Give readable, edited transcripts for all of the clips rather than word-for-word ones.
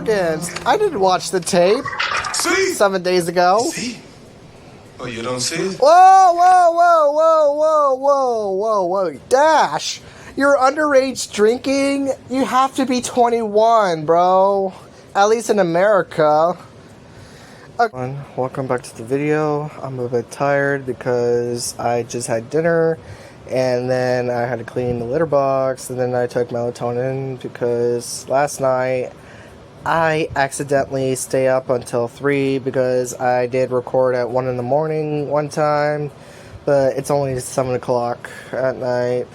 Morgans. I didn't watch the tape. See? 7 days ago. See? Oh, you don't see it? Whoa, whoa, whoa, whoa, whoa, whoa, whoa, whoa. Dash, you're underage drinking? You have to be 21, bro. At least in America. Okay. Welcome back to the video. I'm a bit tired because I just had dinner. And then I had to clean the litter box. And then I took melatonin because last night I accidentally stayed up until 3 because I did record at 1 in the morning one time, but it's only 7 o'clock at night.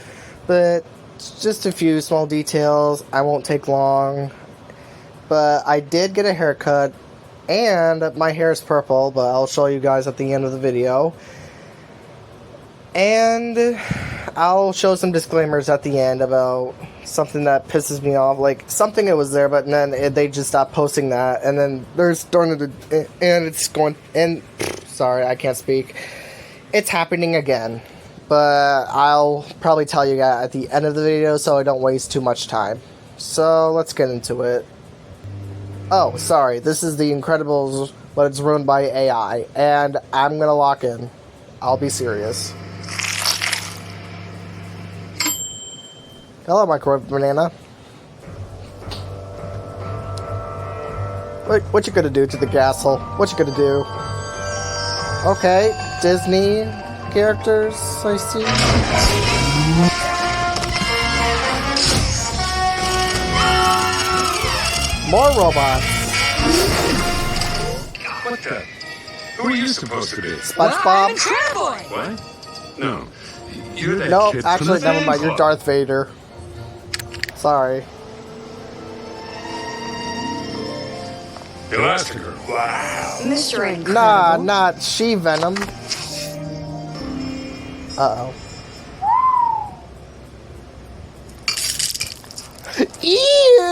But just a few small details, I won't take long, but I did get a haircut, and my hair is purple, but I'll show you guys at the end of the video. And I'll show some disclaimers at the end about something that pisses me off. Like, something that was there, but then they just stopped posting that. And then there's starting to... And it's going... And... Sorry, I can't speak. It's happening again. But I'll probably tell you guys at the end of the video so I don't waste too much time. So, let's get into it. Oh, sorry. This is The Incredibles, but it's ruined by AI. And I'm gonna lock in. I'll be serious. Hello, microwave banana. What you gonna do to the castle? What you gonna do? Okay, Disney characters, I see. More robots. What the? Who are you supposed to be? SpongeBob. What? No. You're that No, kid from actually, the never fan mind. You're club. Darth Vader. Sorry. Elastigirl. Wow. Mr. Incredible. Nah, not She-Venom. Uh-oh. Ew!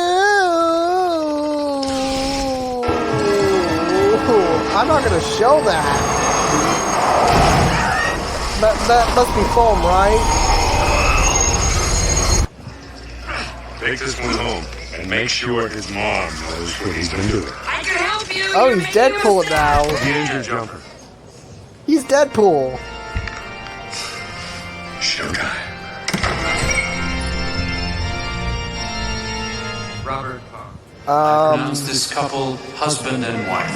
I'm not gonna show that. That must be foam, right? Take this one home and make sure his mom knows what he's been doing. I can help you. Oh, You're he's making Deadpool a now. Here's your jumper. He's Deadpool. Showtime. Robert Parr. Pronounce this couple husband and wife.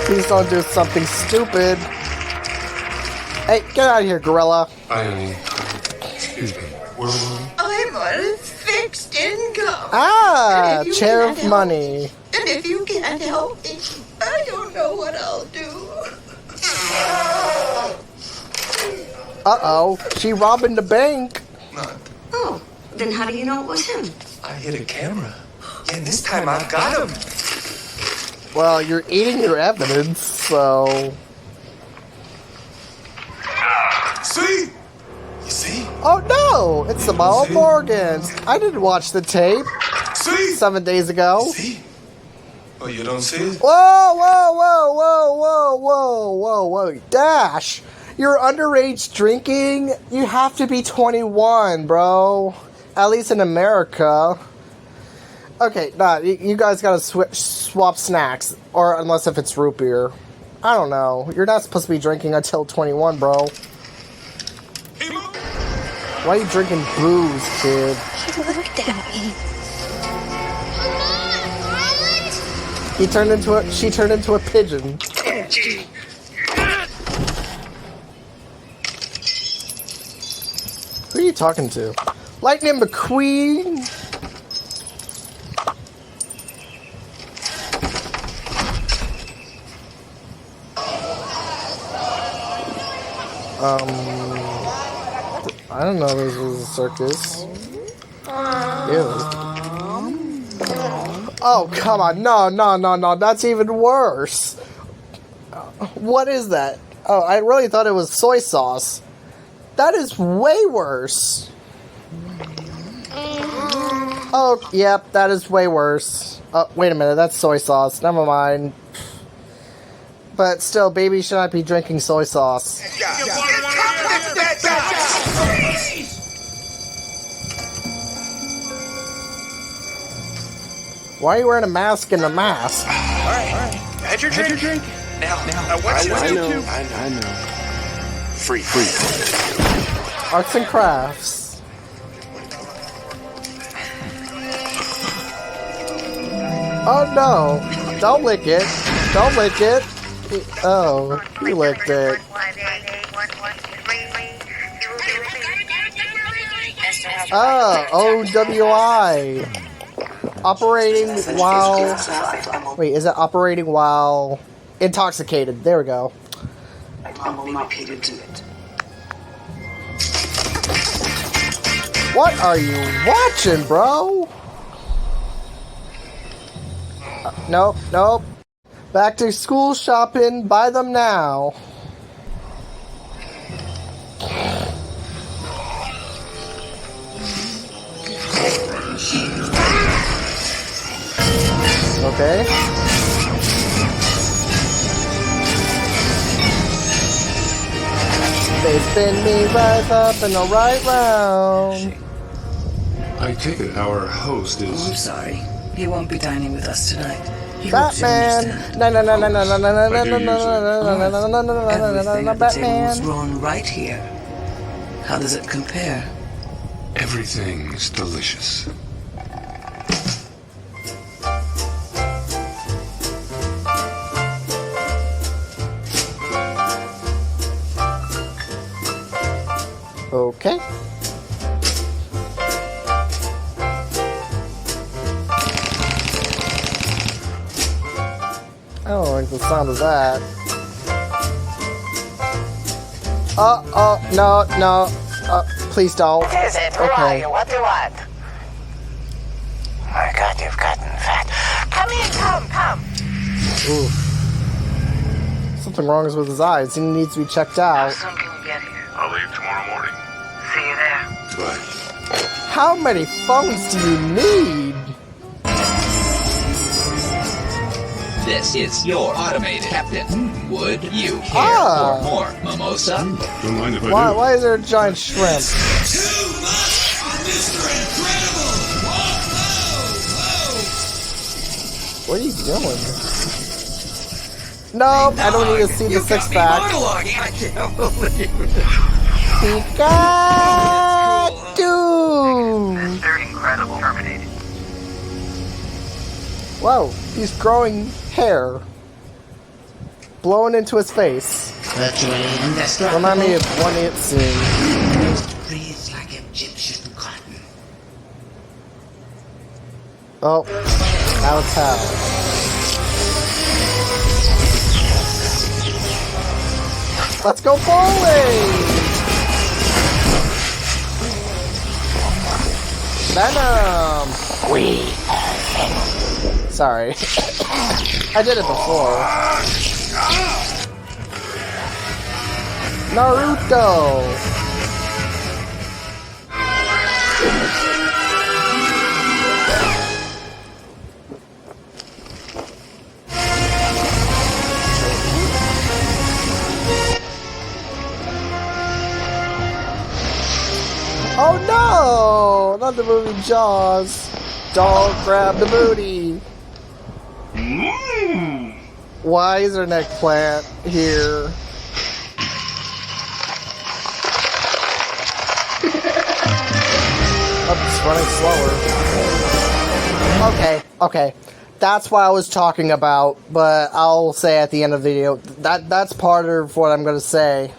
Please don't do something stupid. Hey, get out of here, gorilla. Excuse me. Where were we? I'm on fixed income. Ah, And if you chair can't of help- money. And if you can't help me, I don't know what I'll do. Uh-oh, she robbing the bank. Oh, then how do you know it was him? I hit a camera. Yeah, and this time I got him. Well, you're eating your evidence, so... See? You see? Oh no, it's the Ball Morgans. I didn't watch the tape See? 7 days ago. See? Oh, you don't see it? Whoa, whoa, whoa, whoa, whoa, whoa, whoa, whoa. Dash, you're underage drinking? You have to be 21, bro. At least in America. Okay, nah, you guys gotta swap snacks. Or unless if it's root beer. I don't know. You're not supposed to be drinking until 21, bro. Why are you drinking booze, kid? He looked at me. She turned into a pigeon. Who are you talking to? Lightning McQueen? I don't know this was a circus. Ew. Oh, come on. No. That's even worse. What is that? Oh, I really thought it was soy sauce. That is way worse. Oh, yep, that is way worse. Oh, wait a minute, that's soy sauce. Never mind. But still, babies should not be drinking soy sauce. Why are you wearing a mask and a mask? Alright. Had your drink. Now, what you do to... I know. Free. Arts and crafts. Oh no! Don't lick it. Don't lick it. Oh, you licked it. Oh, OWI. Operating while... Wait, is it operating while intoxicated? There we go. Mom will not pay to do it. What are you watching, bro? Nope. Back to school shopping. Buy them now. Okay. They spin me right up and a right round. I take it our host I'm is... sorry. He won't be dining with us tonight. He hopes you Batman. understand. No. Everything at the table was Batman. grown right here. How does it compare? Everything's delicious. Okay. I don't like the sound of that. No. Please don't. What is it? Who are you? What do you want? Oh my God, you've gotten fat. Come in, come. Ooh. Something wrong is with his eyes. He needs to be checked How out. soon can you get here? I'll leave tomorrow morning. See you there. Bye. How many phones do you need? This is your automated captain. Would you care for more mimosa? Don't mind if I do. Why is there a giant shrimp? Too much for Mr. Incredible! Whoa! What are you doing? Nope, I don't need to see the six pack. Pikachu! Mr. Incredible terminated. Whoa, he's growing hair. Blowing into his face. Virtually indestructible. Remind me of one it scene. Breathes like Egyptian cotton. Oh, now it's how. Let's go bowling! Venom! Sorry. I did it before. Naruto! Oh no! Not the movie Jaws. Dog grab the booty. Why is there an eggplant here? Oh, it's running slower. Okay. That's what I was talking about, but I'll say at the end of the video. That's part of what I'm gonna say.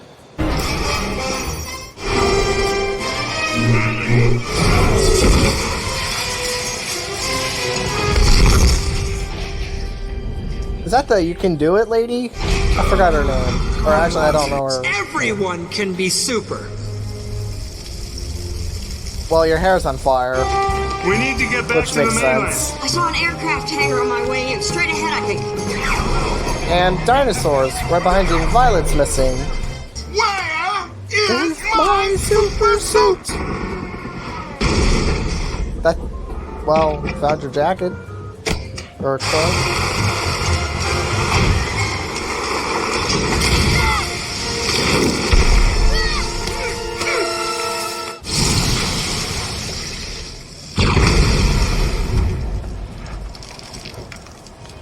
Is that the You Can Do It lady? I forgot her name. Or actually, I don't know her. Everyone can be super. Well, your hair's on fire, We need to get back which to the makes mainland. sense. I saw an aircraft hangar on my way in. Straight ahead, I think. And dinosaurs, right behind you, and Violet's missing. Where Is my super suit? That, well, found your jacket. Or clothes.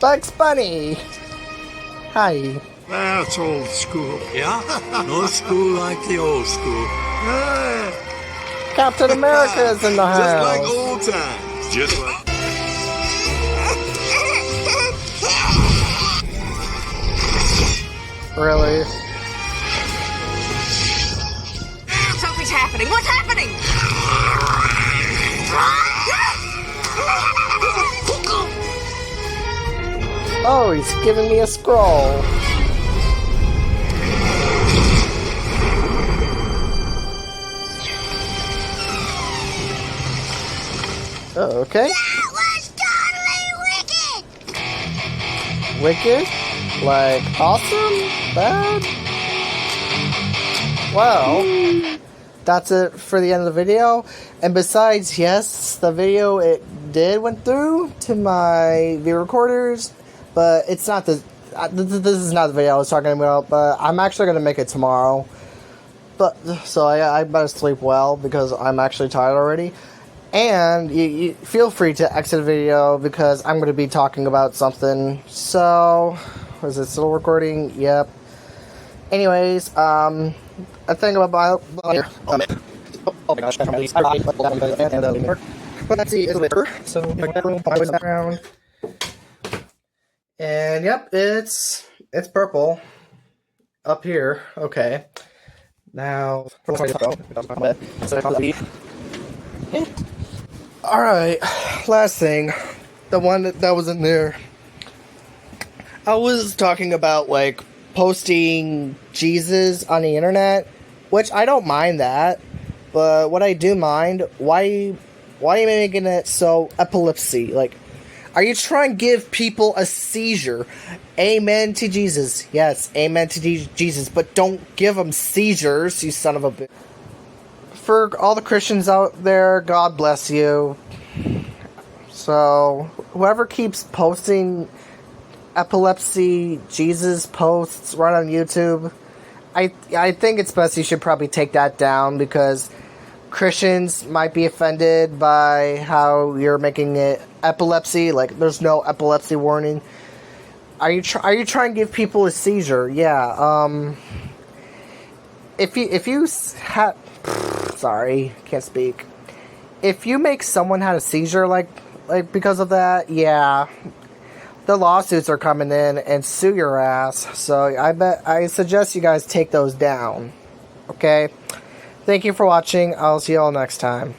Bugs Bunny. Hi. That's old school. Yeah? No school like the old school. Captain America is in the house. Just like old times. Just like... Really? Something's happening. What's happening? Oh, he's giving me a scroll. Oh, okay. That was totally wicked! Wicked? Like, awesome? Bad? Well, that's it for the end of the video. And besides, yes, the video, it did went through to my video recorders, but it's not the... this is not the video I was talking about, but I'm actually going to make it tomorrow. But, so I better sleep well, because I'm actually tired already. And you feel free to exit the video, because I'm going to be talking about something. So, is it still recording? Yep. Anyways, I think about here. Oh my gosh, let's see, it's later. So, background. And yep, it's purple up here. Okay. Now, alright, last thing. The one that was in there. I was talking about, like, posting Jesus on the internet, which I don't mind that. But what I do mind, why are you making it so epilepsy? Like, are you trying to give people a seizure? Amen to Jesus. Yes, amen to Jesus. But don't give them seizures, you son of a bitch. For all the Christians out there, God bless you. So, whoever keeps posting epilepsy Jesus posts right on YouTube, I think it's best you should probably take that down, because Christians might be offended by how you're making it epilepsy. Like, there's no epilepsy warning. Are you trying to give people a seizure? Yeah. If you had, sorry, can't speak. If you make someone had a seizure like because of that, yeah, the lawsuits are coming in and sue your ass. So I suggest you guys take those down. Okay. Thank you for watching. I'll see you all next time.